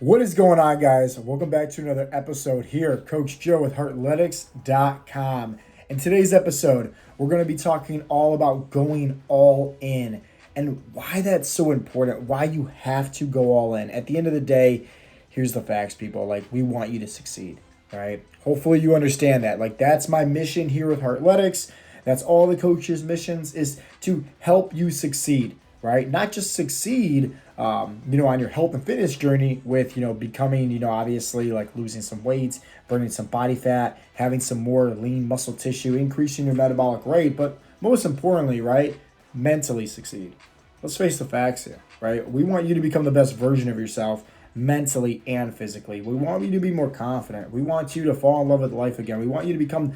What is going on, guys? Welcome back to another episode here. Coach Joe with Heartletics.com. In today's episode, we're going to be talking all about going all in and why that's so important, why you have to go all in. At the end of the day, here's the facts, people. We want you to succeed, right? Hopefully you understand that. That's my mission here with Heartletics. That's all the coaches' missions is to help you succeed, right? Not just succeed, on your health and fitness journey with, becoming, obviously like losing some weight, burning some body fat, having some more lean muscle tissue, increasing your metabolic rate, but most importantly, right, mentally succeed. Let's face the facts here, right? We want you to become the best version of yourself mentally and physically. We want you to be more confident. We want you to fall in love with life again. We want you to become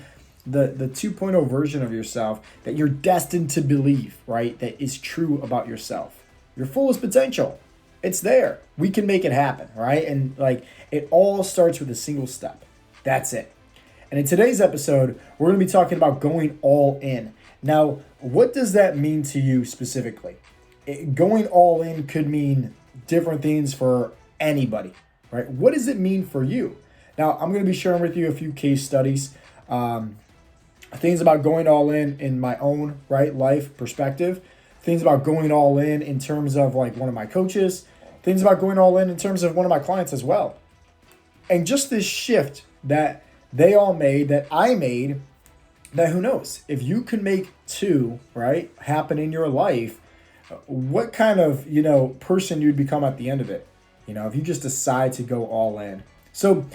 the 2.0 version of yourself that you're destined to believe, right? That is true about yourself. Your fullest potential. It's there. We can make it happen, right? And it all starts with a single step. That's it. And in today's episode, we're going to be talking about going all in. Now, what does that mean to you specifically? Going all in could mean different things for anybody, right? What does it mean for you? Now, I'm going to be sharing with you a few case studies, things about going all in my own life perspective, things about going all in terms of one of my coaches, things about going all in terms of one of my clients as well. And just this shift that they all made, that I made, that who knows, if you can make two, right, happen in your life, what kind of, person you'd become at the end of it, if you just decide to go all in. So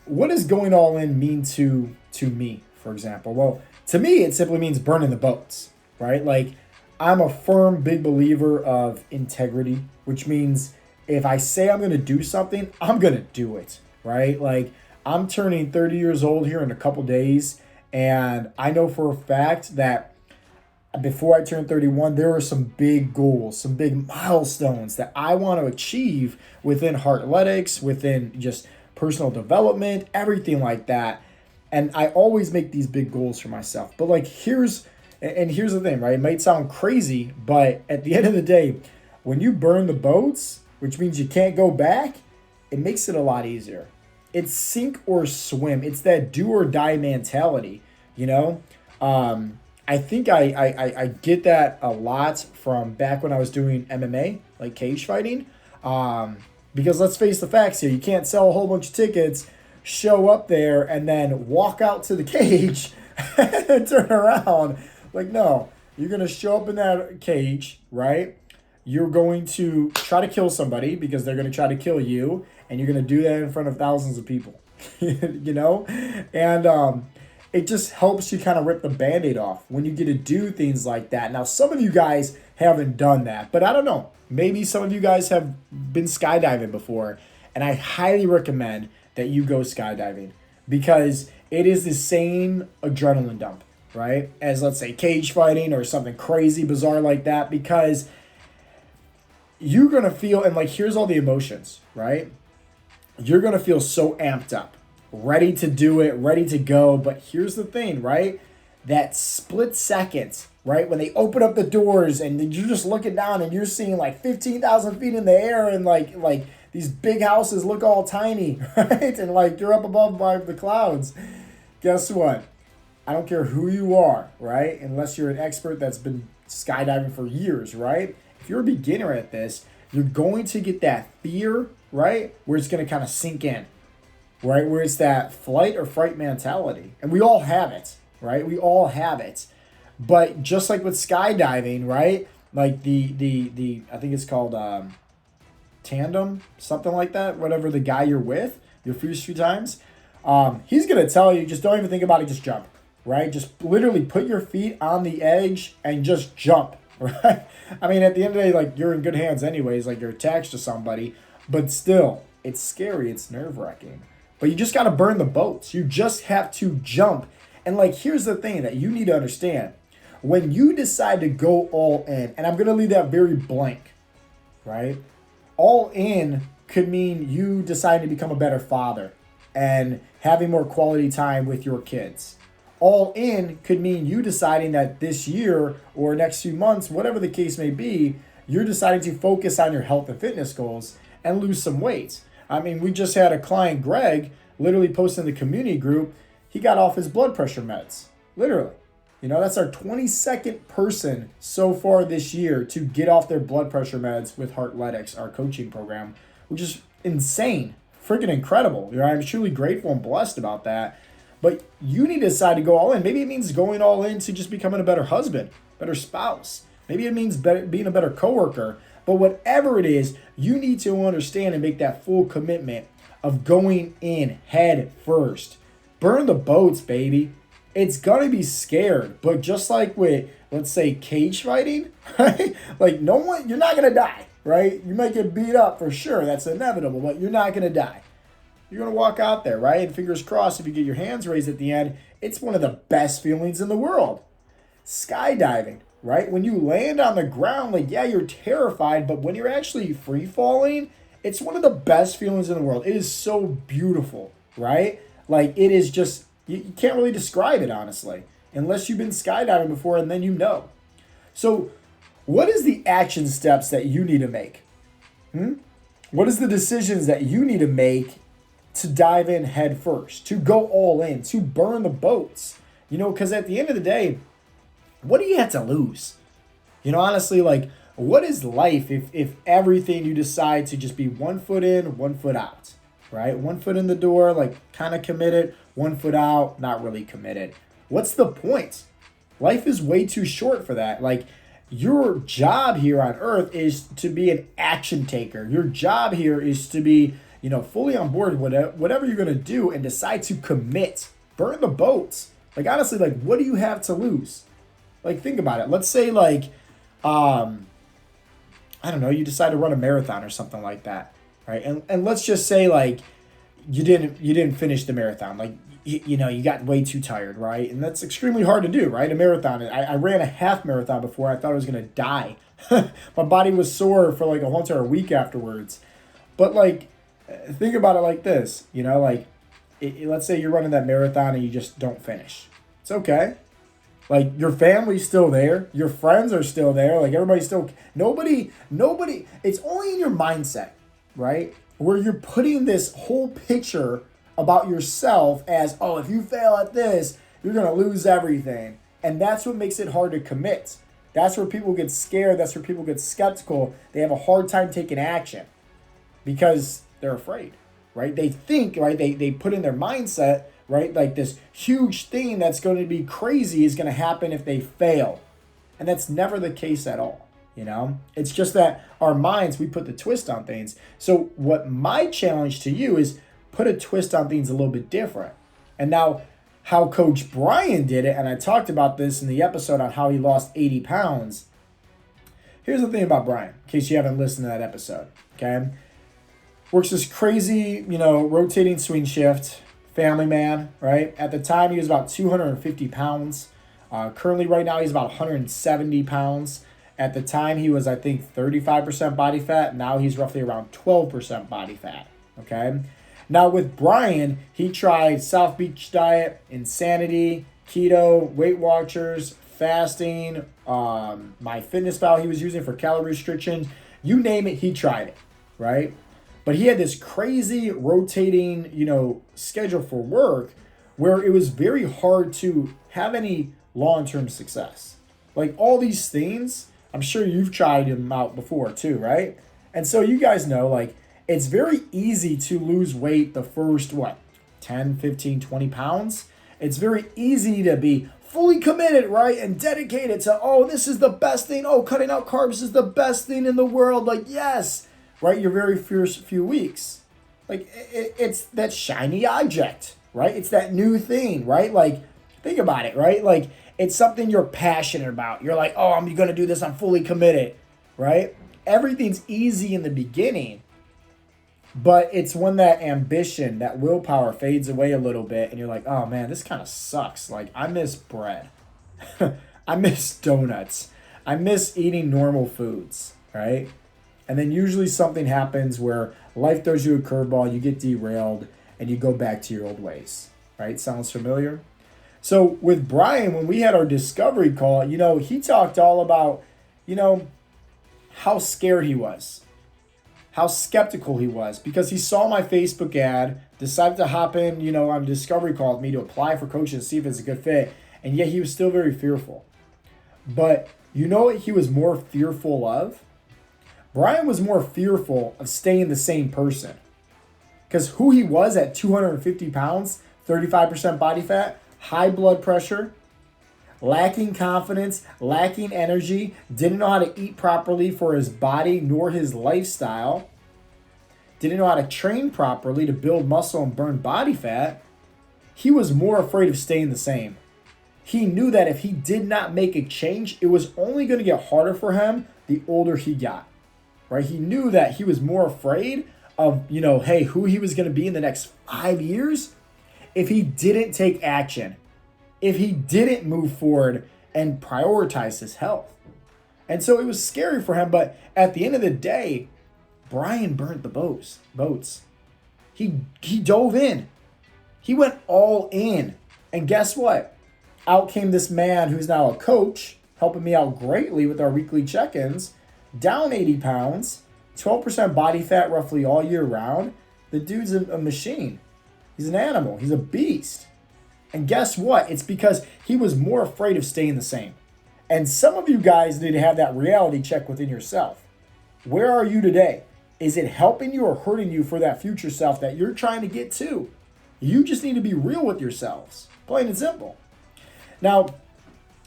what does going all in mean to me, for example? Well, to me, it simply means burning the boats, right? I'm a firm, big believer of integrity, which means if I say I'm going to do something, I'm going to do it, right? I'm turning 30 years old here in a couple days, and I know for a fact that before I turned 31, there are some big goals, some big milestones that I want to achieve within Heartletics, within just personal development, everything like that. And I always make these big goals for myself. But here's the thing, right? It might sound crazy, but at the end of the day, when you burn the boats, which means you can't go back, it makes it a lot easier. It's sink or swim. It's that do or die mentality, I think I get that a lot from back when I was doing MMA, like cage fighting. Because let's face the facts here, you can't sell a whole bunch of tickets, show up there, and then walk out to the cage and turn around. No, you're going to show up in that cage, right? You're going to try to kill somebody because they're going to try to kill you, and you're going to do that in front of thousands of people, And it just helps you kind of rip the Band-Aid off when you get to do things like that. Now, some of you guys haven't done that, but I don't know. Maybe some of you guys have been skydiving before, and I highly recommend that you go skydiving because it is the same adrenaline dump, right, as let's say cage fighting or something crazy bizarre like that, because you're going to feel, and here's all the emotions, right? You're going to feel so amped up, ready to do it, ready to go. But here's the thing, right? That split second, right? When they open up the doors and you're just looking down and you're seeing 15,000 feet in the air and like these big houses look all tiny, right? And you're up above by the clouds. Guess what? I don't care who you are, right? Unless you're an expert that's been skydiving for years, right? If you're a beginner at this, you're going to get that fear, right? Where it's going to kind of sink in, right? Where it's that flight or fright mentality. And we all have it, right? We all have it. But just like with skydiving, right? The I think it's called tandem, something like that. Whatever the guy you're with, your first few times, he's going to tell you, just don't even think about it, just jump, right? Just literally put your feet on the edge and just jump, right? I mean, at the end of the day, you're in good hands anyways, you're attached to somebody, but still, it's scary, it's nerve-wracking. But you just got to burn the boats. You just have to jump. And here's the thing that you need to understand. When you decide to go all in, and I'm going to leave that very blank, right? All in could mean you deciding to become a better father and having more quality time with your kids. All in could mean you deciding that this year or next few months, whatever the case may be, you're deciding to focus on your health and fitness goals and lose some weight. I mean, we just had a client, Greg, literally post in the community group, he got off his blood pressure meds. Literally. That's our 22nd person so far this year to get off their blood pressure meds with Heartletics, our coaching program, which is insane, freaking incredible. I'm truly grateful and blessed about that. But you need to decide to go all in. Maybe it means going all in to just becoming a better husband, better spouse. Maybe it means being a better coworker. But whatever it is, you need to understand and make that full commitment of going in head first. Burn the boats, baby. It's gonna be scared, but just like with, let's say, cage fighting, right? Like you're not gonna die, right? You might get beat up for sure, that's inevitable, but you're not gonna die. You're gonna walk out there, right? And fingers crossed, if you get your hands raised at the end, it's one of the best feelings in the world. Skydiving, right? When you land on the ground, like, yeah, you're terrified, but when you're actually free falling, it's one of the best feelings in the world. It is so beautiful, right? Like, it is just, you can't really describe it, honestly, unless you've been skydiving before and then you know. So what is the action steps that you need to make? What is the decisions that you need to make to dive in head first, to go all in, to burn the boats? Because at the end of the day, what do you have to lose? Honestly, like, what is life if everything you decide to just be 1 foot in, 1 foot out, right? 1 foot in the door, like kind of committed, 1 foot out, not really committed. What's the point? Life is way too short for that. Like, your job here on earth is to be an action taker. Your job here is to be, fully on board with whatever you're going to do and decide to commit. Burn the boats. Like, honestly, like, what do you have to lose? Like, think about it. Let's say, like, I don't know, you decide to run a marathon or something like that, right? And let's just say, like, you didn't finish the marathon. Like, you got way too tired, right? And that's extremely hard to do, right? A marathon. I ran a half marathon before. I thought I was going to die. My body was sore for like a whole entire week afterwards. But, like, think about it like this, like, let's say you're running that marathon and you just don't finish. It's okay. Like, your family's still there. Your friends are still there. Like, everybody's still, nobody, it's only in your mindset, right? Where you're putting this whole picture about yourself as, oh, if you fail at this, you're going to lose everything. And that's what makes it hard to commit. That's where people get scared. That's where people get skeptical. They have a hard time taking action because they're afraid, right? They think, right? They put in their mindset, right? Like, this huge thing that's going to be crazy is going to happen if they fail. And that's never the case at all. It's just that our minds, we put the twist on things. So what my challenge to you is put a twist on things a little bit different. And now how Coach Brian did it, and I talked about this in the episode on how he lost 80 pounds. Here's the thing about Brian, in case you haven't listened to that episode, okay? Works this crazy, rotating swing shift, family man, right? At the time, he was about 250 pounds. Currently, right now, he's about 170 pounds. At the time, he was, I think, 35% body fat. Now he's roughly around 12% body fat, okay? Now, with Brian, he tried South Beach diet, insanity, keto, Weight Watchers, fasting, MyFitnessPal he was using for calorie restriction. You name it, he tried it, right? But he had this crazy rotating, schedule for work where it was very hard to have any long-term success. Like, all these things, I'm sure you've tried them out before too, right? And so you guys know, like, it's very easy to lose weight the first, 10, 15, 20 pounds? It's very easy to be fully committed, right? And dedicated to, oh, this is the best thing. Oh, cutting out carbs is the best thing in the world. Like, yes, right? Your very first few weeks. Like, it's that shiny object, right? It's that new thing, right? Like, think about it, right? Like, it's something you're passionate about. You're like, oh, I'm going to do this. I'm fully committed, right? Everything's easy in the beginning, but it's when that ambition, that willpower fades away a little bit and you're like, oh man, this kind of sucks. Like, I miss bread. I miss donuts. I miss eating normal foods, right? And then usually something happens where life throws you a curveball, you get derailed, and you go back to your old ways, right? Sounds familiar? So with Brian, when we had our discovery call, he talked all about, how scared he was. how skeptical he was because he saw my Facebook ad, decided to hop in, on a discovery call with me to apply for coaching to see if it's a good fit, and yet he was still very fearful. But you know what he was more fearful of? Brian was more fearful of staying the same person. Because who he was at 250 pounds, 35% body fat, high blood pressure, lacking confidence, lacking energy, didn't know how to eat properly for his body nor his lifestyle, didn't know how to train properly to build muscle and burn body fat, he was more afraid of staying the same. He knew that if he did not make a change, it was only going to get harder for him the older he got, right? He knew that he was more afraid of, hey, who he was going to be in the next 5 years if he didn't take action, if he didn't move forward and prioritize his health. And so it was scary for him, but at the end of the day, Brian burnt the boats. He dove in. He went all in. And guess what? Out came this man who's now a coach, helping me out greatly with our weekly check-ins, down 80 pounds, 12% body fat roughly all year round. The dude's a machine. He's an animal. He's a beast. And guess what? It's because he was more afraid of staying the same. And some of you guys need to have that reality check within yourself. Where are you today? Is it helping you or hurting you for that future self that you're trying to get to? You just need to be real with yourselves. Plain and simple. Now,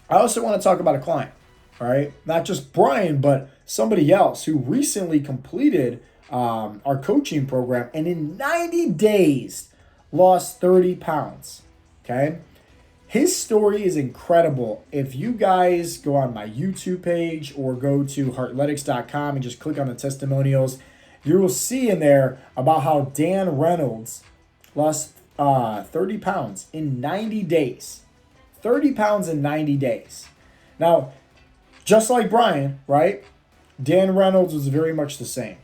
I also want to talk about a client, all right? Not just Brian, but somebody else who recently completed our coaching program and in 90 days lost 30 pounds, okay? His story is incredible. If you guys go on my YouTube page or go to Heartletics.com and just click on the testimonials, you will see in there about how Dan Reynolds lost 30 pounds in 90 days. 30 pounds in 90 days. Now, just like Brian, right? Dan Reynolds was very much the same.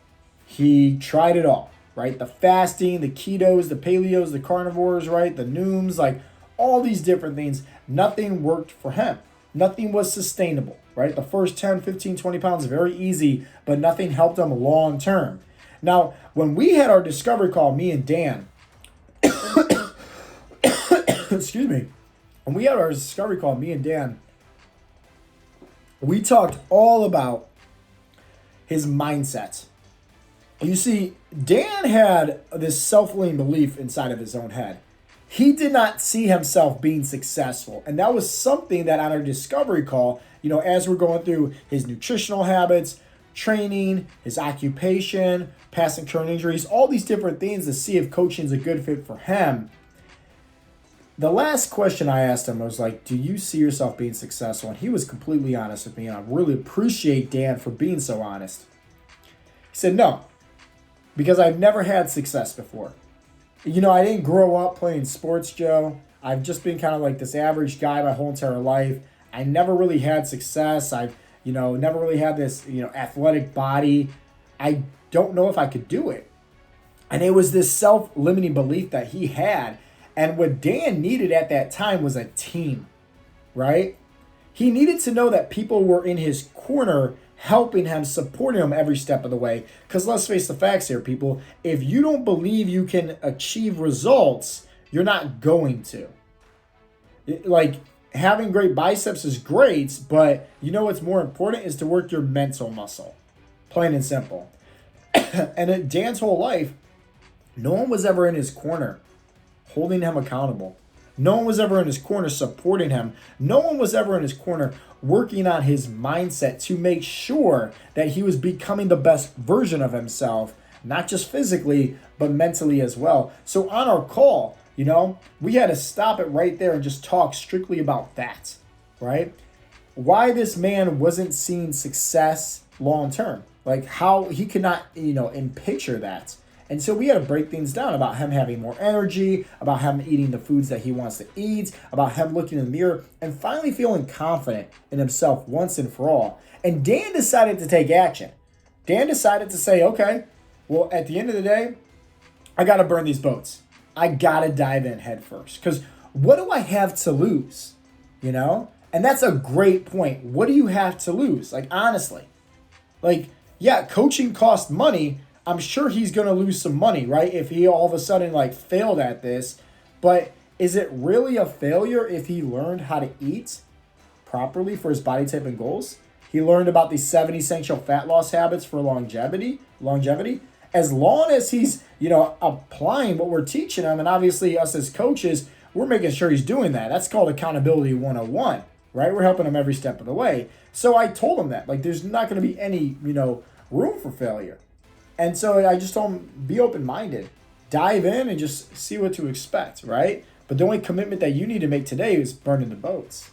He tried it all, right? The fasting, the ketos, the paleos, the carnivores, right? The nooms, like all these different things. Nothing worked for him. Nothing was sustainable, right? The first 10, 15, 20 pounds, very easy, but nothing helped him long term. Now, when we had our discovery call, me and Dan, excuse me, when we had our discovery call, me and Dan, we talked all about his mindset. You see, Dan had this self-limiting belief inside of his own head. He did not see himself being successful. And that was something that on our discovery call, as we're going through his nutritional habits, training, his occupation, past and current injuries, all these different things to see if coaching is a good fit for him. The last question I asked him was like, do you see yourself being successful? And he was completely honest with me, and I really appreciate Dan for being so honest. He said, no, because I've never had success before. I didn't grow up playing sports, Joe. I've just been kind of like this average guy my whole entire life. I never really had success. I've, never really had this, athletic body. I don't know if I could do it. And it was this self-limiting belief that he had. And what Dan needed at that time was a team, right? He needed to know that people were in his corner, helping him, supporting him every step of the way. Because let's face the facts here, people. If you don't believe you can achieve results, you're not going to. Like, having great biceps is great, but what's more important is to work your mental muscle. Plain and simple. And in Dan's whole life, no one was ever in his corner holding him accountable. No one was ever in his corner supporting him. No one was ever in his corner working on his mindset to make sure that he was becoming the best version of himself, not just physically, but mentally as well. So on our call, we had to stop it right there and just talk strictly about that, right? Why this man wasn't seeing success long term, like how he could not, picture that. And so we had to break things down about him having more energy, about him eating the foods that he wants to eat, about him looking in the mirror and finally feeling confident in himself once and for all. And Dan decided to take action. Dan decided to say, okay, well, at the end of the day, I got to burn these boats. I got to dive in head first. Because what do I have to lose? And that's a great point. What do you have to lose? Like, honestly. Like, yeah, coaching costs money. I'm sure he's going to lose some money, right? If he all of a sudden like failed at this. But is it really a failure if he learned how to eat properly for his body type and goals? He learned about the 7 essential fat loss habits for longevity. As long as he's, applying what we're teaching him, and obviously us as coaches, we're making sure he's doing that. That's called accountability 101, right? We're helping him every step of the way. So I told him that, like, there's not going to be any, room for failure. And so I just told him, be open-minded. Dive in and just see what to expect, right? But the only commitment that you need to make today is burning the boats.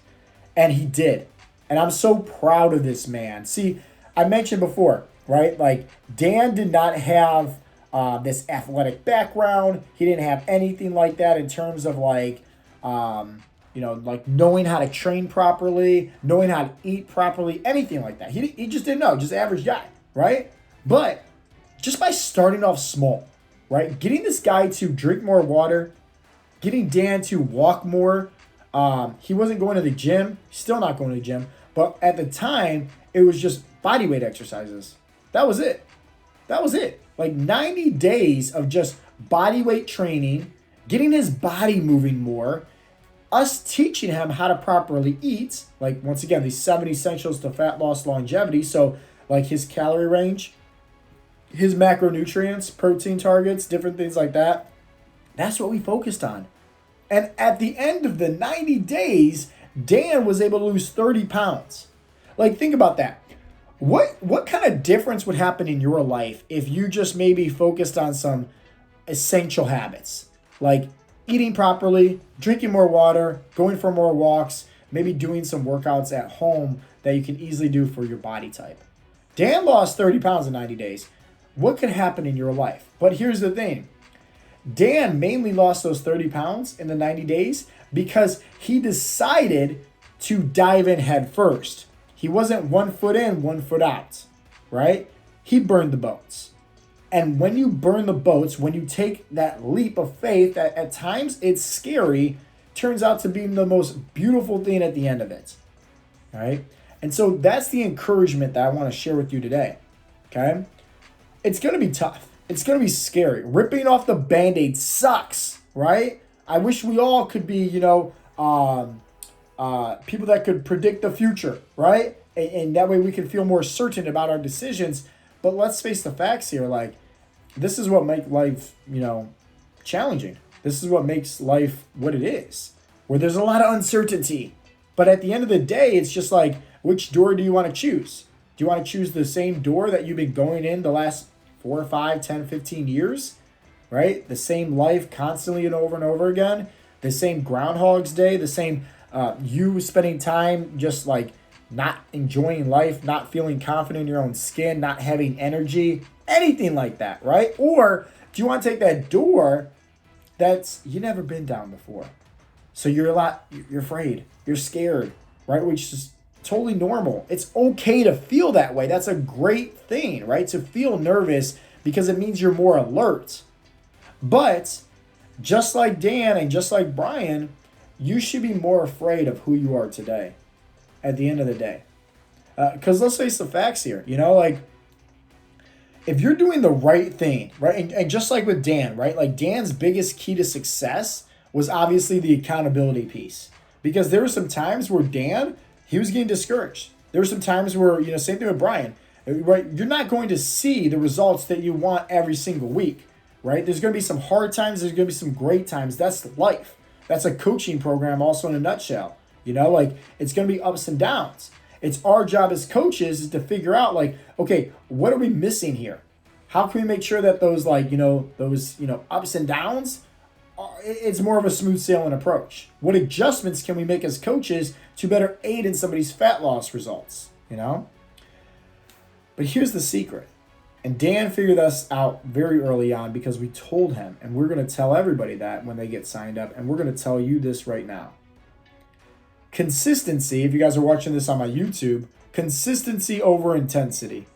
And he did. And I'm so proud of this man. See, I mentioned before, right? Like, Dan did not have this athletic background. He didn't have anything like that in terms of like, like knowing how to train properly, knowing how to eat properly, anything like that. He just didn't know, just average guy, right? But just by starting off small, right? Getting this guy to drink more water, getting Dan to walk more. He wasn't going to the gym, still not going to the gym. But at the time, it was just body weight exercises. That was it. Like 90 days of just body weight training, getting his body moving more, us teaching him how to properly eat. Like, once again, these 7 essentials to fat loss longevity. So, like his calorie range, his macronutrients, protein targets, different things like that. That's what we focused on. And at the end of the 90 days, Dan was able to lose 30 pounds. Like, think about that. What kind of difference would happen in your life if you just maybe focused on some essential habits? Like eating properly, drinking more water, going for more walks, maybe doing some workouts at home that you can easily do for your body type. Dan lost 30 pounds in 90 days. What could happen in your life? But here's the thing. Dan mainly lost those 30 pounds in the 90 days because he decided to dive in head first. He wasn't 1 foot in, 1 foot out, right? He burned the boats. And when you burn the boats, when you take that leap of faith, that at times it's scary, turns out to be the most beautiful thing at the end of it, all right? And so that's the encouragement that I want to share with you today, okay? It's going to be tough. It's going to be scary. Ripping off the Band-Aid sucks, right? I wish we all could be, people that could predict the future, right? And that way we can feel more certain about our decisions. But let's face the facts here. Like, this is what makes life, challenging. This is what makes life what it is, where there's a lot of uncertainty. But at the end of the day, it's just like, which door do you want to choose? Do you want to choose the same door that you've been going in the last 4, 5, 10, 15 years, right? The same life constantly and over again, the same Groundhog's Day, the same you spending time just like not enjoying life, not feeling confident in your own skin, not having energy, anything like that, right? Or do you want to take that door that's you never been down before? So you're afraid, you're scared, right? Which is totally normal. It's okay to feel that way. That's a great thing, right? To feel nervous because it means you're more alert. But just like Dan and just like Brian, you should be more afraid of who you are today at the end of the day. Because let's face the facts here, like if you're doing the right thing, right? And just like with Dan, right? Like Dan's biggest key to success was obviously the accountability piece. Because there were some times where Dan, he was getting discouraged. There were some times where, same thing with Brian, right? You're not going to see the results that you want every single week, right? There's going to be some hard times. There's going to be some great times. That's life. That's a coaching program also in a nutshell. Like it's going to be ups and downs. It's our job as coaches is to figure out like, okay, what are we missing here? How can we make sure that those ups and downs, it's more of a smooth sailing approach? What adjustments can we make as coaches to better aid in somebody's fat loss results, But here's the secret. And Dan figured this out very early on because we told him, and we're going to tell everybody that when they get signed up, and we're going to tell you this right now. Consistency, if you guys are watching this on my YouTube, consistency over intensity.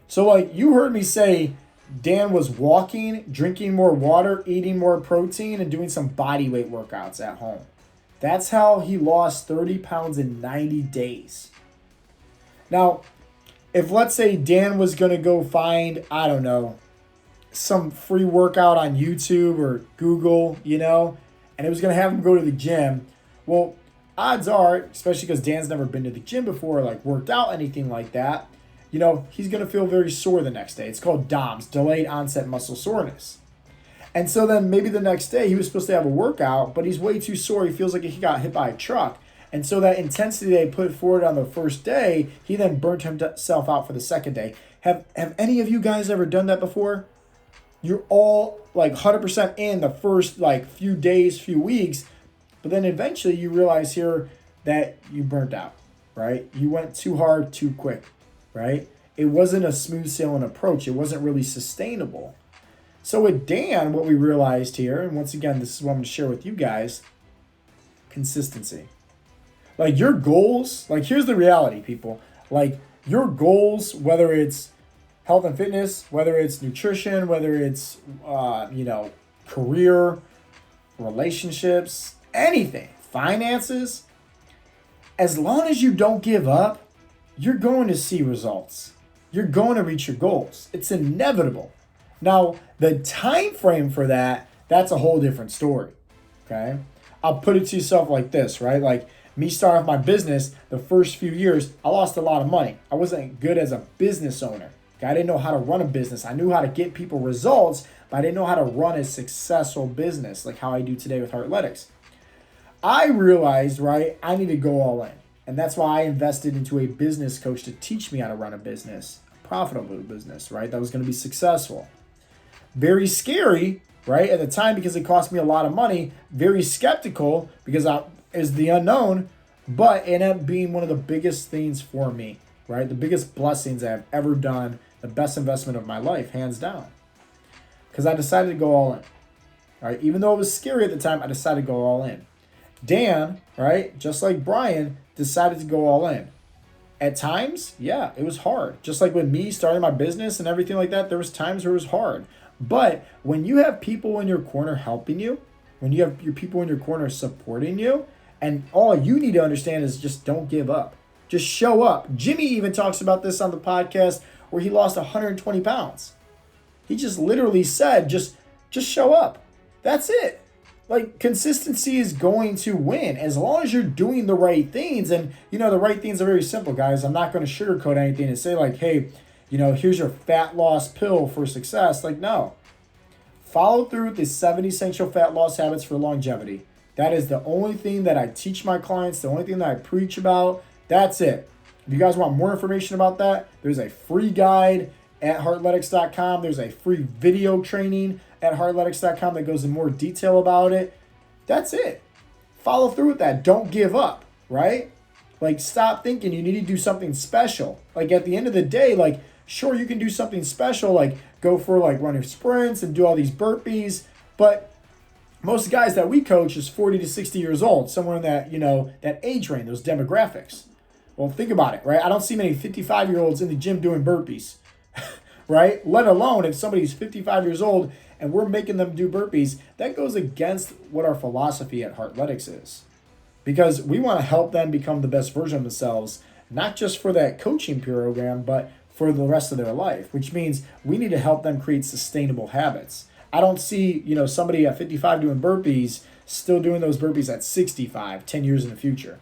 So like you heard me say, Dan was walking, drinking more water, eating more protein, and doing some body weight workouts at home. That's how he lost 30 pounds in 90 days. Now, if let's say Dan was going to go find, I don't know, some free workout on YouTube or Google, and it was going to have him go to the gym. Well, odds are, especially because Dan's never been to the gym before, like worked out, anything like that, he's going to feel very sore the next day. It's called DOMS, delayed onset muscle soreness. And so then maybe the next day he was supposed to have a workout, but he's way too sore. He feels like he got hit by a truck. And so that intensity they put forward on the first day, he then burnt himself out for the second day. Have any of you guys ever done that before? You're all like 100% in the first like few days, few weeks, but then eventually you realize here that you burnt out, right? You went too hard, too quick, right? It wasn't a smooth sailing approach. It wasn't really sustainable. So with Dan, what we realized here, and once again, this is what I'm going to share with you guys, consistency. Like your goals, like here's the reality, people. Like your goals, whether it's health and fitness, whether it's nutrition, whether it's, career, relationships, anything, finances, as long as you don't give up, you're going to see results. You're going to reach your goals. It's inevitable. Now, the time frame for that, that's a whole different story, okay? I'll put it to yourself like this, right? Like me starting off my business, the first few years, I lost a lot of money. I wasn't good as a business owner. Okay? I didn't know how to run a business. I knew how to get people results, but I didn't know how to run a successful business like how I do today with Heartletics. I realized, right, I need to go all in. And that's why I invested into a business coach to teach me how to run a business, a profitable business, right? That was going to be successful. Very scary, right, at the time because it cost me a lot of money. Very skeptical because is the unknown, but it ended up being one of the biggest things for me, right? The biggest blessings I've ever done, the best investment of my life, hands down. Because I decided to go all in, right? Even though it was scary at the time, I decided to go all in. Dan, right, just like Brian, decided to go all in. At times, yeah, it was hard. Just like with me starting my business and everything like that, there was times where it was hard. But when you have people in your corner helping you, when you have your people in your corner supporting you, and all you need to understand is just don't give up. Just show up. Jimmy even talks about this on the podcast where he lost 120 pounds. He just literally said, just show up. That's it. Like consistency is going to win as long as you're doing the right things. And, the right things are very simple, guys. I'm not going to sugarcoat anything and say like, hey, here's your fat loss pill for success. Like, no. Follow through with the 7 essential fat loss habits for longevity. That is the only thing that I teach my clients, the only thing that I preach about. That's it. If you guys want more information about that, there's a free guide at heartletics.com. There's a free video training at heartletics.com that goes in more detail about it. That's it. Follow through with that. Don't give up, right? Like, stop thinking you need to do something special. Like, at the end of the day, like, sure, you can do something special, like go for like running sprints and do all these burpees. But most guys that we coach is 40 to 60 years old, somewhere in that, that age range, those demographics. Well, think about it, right? I don't see many 55-year-olds in the gym doing burpees, right? Let alone if somebody's 55 years old and we're making them do burpees, that goes against what our philosophy at Heartletics is. Because we want to help them become the best version of themselves, not just for that coaching program, but for the rest of their life, which means we need to help them create sustainable habits. I don't see, somebody at 55 doing burpees, still doing those burpees at 65, 10 years in the future,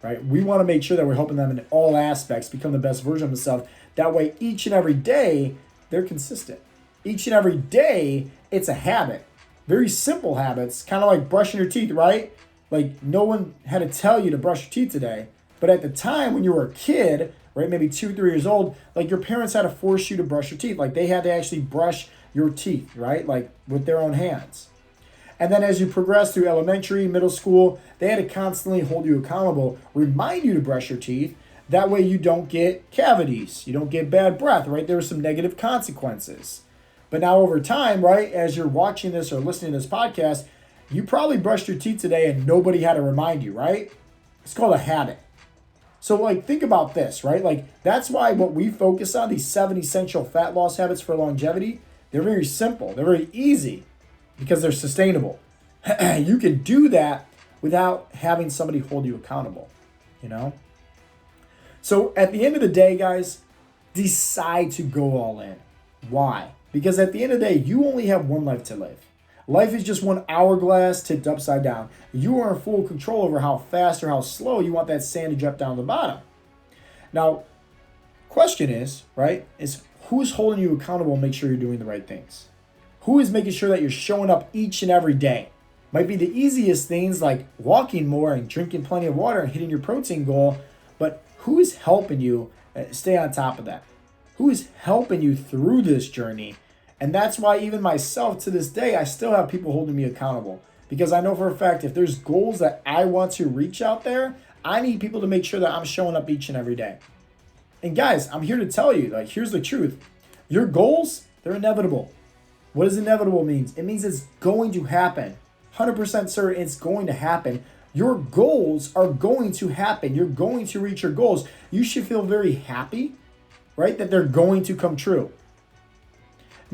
right? We want to make sure that we're helping them in all aspects become the best version of themselves. That way, each and every day, they're consistent. Each and every day, it's a habit. Very simple habits, kind of like brushing your teeth, right? Like no one had to tell you to brush your teeth today. But at the time when you were a kid, right, maybe 2, 3 years old, like your parents had to force you to brush your teeth. Like they had to actually brush your teeth, right? Like with their own hands. And then as you progress through elementary, middle school, they had to constantly hold you accountable, remind you to brush your teeth. That way you don't get cavities, you don't get bad breath, right? There are some negative consequences. But now over time, right, as you're watching this or listening to this podcast, you probably brushed your teeth today and nobody had to remind you, right? It's called a habit. So like, think about this, right? Like that's why what we focus on, these 7 essential fat loss habits for longevity, they're very simple. They're very easy because they're sustainable. You can do that without having somebody hold you accountable, So at the end of the day, guys, decide to go all in. Why? Because at the end of the day, you only have one life to live. Life is just one hourglass tipped upside down. You are in full control over how fast or how slow you want that sand to drip down the bottom. Now, question is, right, is who's holding you accountable and make sure you're doing the right things? Who is making sure that you're showing up each and every day? Might be the easiest things like walking more and drinking plenty of water and hitting your protein goal, but who is helping you stay on top of that? Who is helping you through this journey? And that's why even myself to this day, I still have people holding me accountable. Because I know for a fact, if there's goals that I want to reach out there, I need people to make sure that I'm showing up each and every day. And guys, I'm here to tell you, like, here's the truth. Your goals, they're inevitable. What does inevitable mean? It means it's going to happen. 100% certain it's going to happen. Your goals are going to happen. You're going to reach your goals. You should feel very happy, right, that they're going to come true.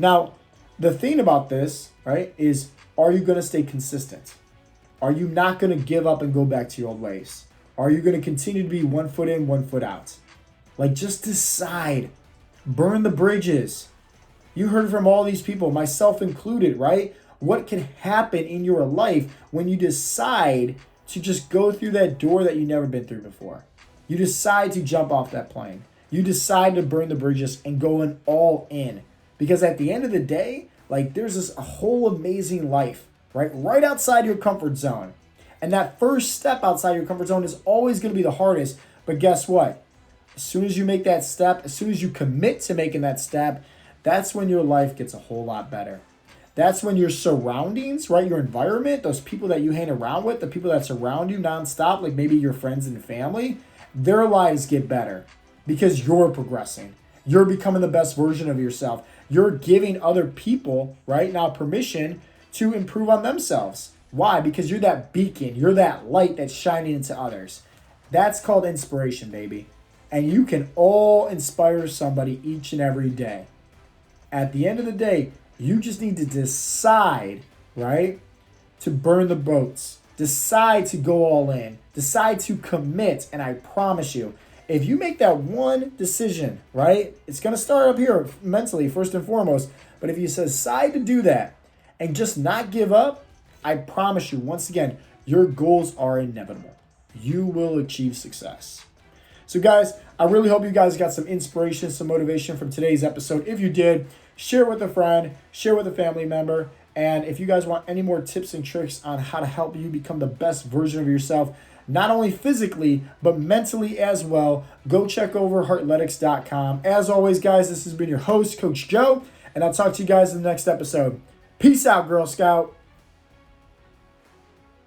Now, the thing about this, right, is are you going to stay consistent? Are you not going to give up and go back to your old ways? Are you going to continue to be 1 foot in, 1 foot out? Like, just decide. Burn the bridges. You heard from all these people, myself included, right? What can happen in your life when you decide to just go through that door that you've never been through before? You decide to jump off that plane. You decide to burn the bridges and go in all in. Because at the end of the day, like, there's this a whole amazing life, right? Right outside your comfort zone. And that first step outside your comfort zone is always going to be the hardest. But guess what? As soon as you make that step, as soon as you commit to making that step, that's when your life gets a whole lot better. That's when your surroundings, right, your environment, those people that you hang around with, the people that surround you nonstop, like maybe your friends and family, their lives get better because you're progressing. You're becoming the best version of yourself. You're giving other people, right, now permission to improve on themselves. Why? Because you're that beacon. You're that light that's shining into others. That's called inspiration, baby. And you can all inspire somebody each and every day. At the end of the day, you just need to decide, right, to burn the boats. Decide to go all in. Decide to commit. And I promise you, if you make that one decision, right, it's going to start up here mentally, first and foremost. But if you decide to do that and just not give up, I promise you, once again, your goals are inevitable. You will achieve success. So guys, I really hope you guys got some inspiration, some motivation from today's episode. If you did, share it with a friend, share it with a family member. And if you guys want any more tips and tricks on how to help you become the best version of yourself, not only physically, but mentally as well, go check over Heartletics.com. As always, guys, this has been your host, Coach Joe, and I'll talk to you guys in the next episode. Peace out, Girl Scout.